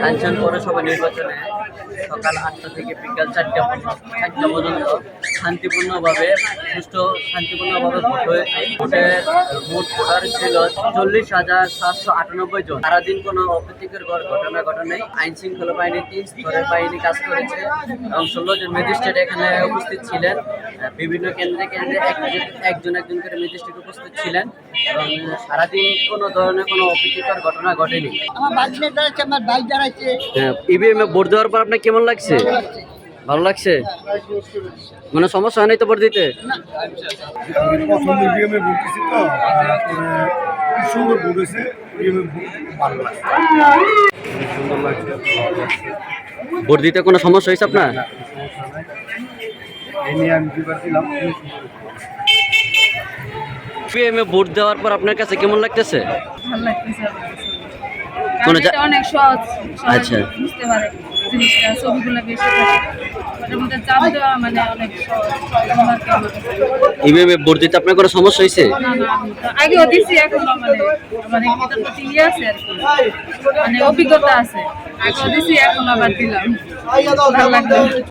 কাঞ্চন পৌরসভা নির্বাচনে সকাল 8টা থেকে বিকাল 4টা পর্যন্ত শান্তিপূর্ণভাবে শান্তিপূর্ণভাবে ভোট হয়েছে। ভোটের মোট ভোটার ছিল 40,798 জন। সারাদিন কোনো অপ্রীতিকর ঘটনা ঘটেনি। আইন শৃঙ্খলা বাহিনী 3 স্তরের বাহিনী কাজ করেছে এবং 16 জন ম্যাজিস্ট্রেট এখানে উপস্থিত ছিলেন। বিভিন্ন কেন্দ্রে একজন করে ম্যাজিস্ট্রেট উপস্থিত ছিলেন এবং সারাদিন কোনো ধরনের কোনো অপ্রীতিকর ঘটনা ঘটেনি। আমার বাজনে দাঁড়াচ্ছে, আমার ভাই দাঁড়াচ্ছে। ইভিএম এ ভোট দেওয়ার পর আপনার কেমন লাগছে? ভালো লাগছে? মানে সমস্যা হয় নাই তো ভোট দিতে? ভোট দিতে কোনো সমস্যা হয়েছে আপনার? ইভিএম এ ভোট দেওয়ার পর আপনার কাছে কেমন লাগতেছে? ভালো লাগতেছে। অনেক সহজ, আচ্ছা, বুঝতে পারে জিনিসটা, ছবিগুলো বেশি ওটার মধ্যে চাপ দেওয়া মানে অনেক সহজ। ইভিএম এ ভোট দিতে আপনার কোনো সমস্যা হয়েছে? না না, আগেও দিছি, এখনো মানে মানে এটার প্রতি ইয়ে আছে আর কি, মানে অভিজ্ঞতা আছে। আগেও দিছি, এখন আবার দিলাম, ভালো লাগলো।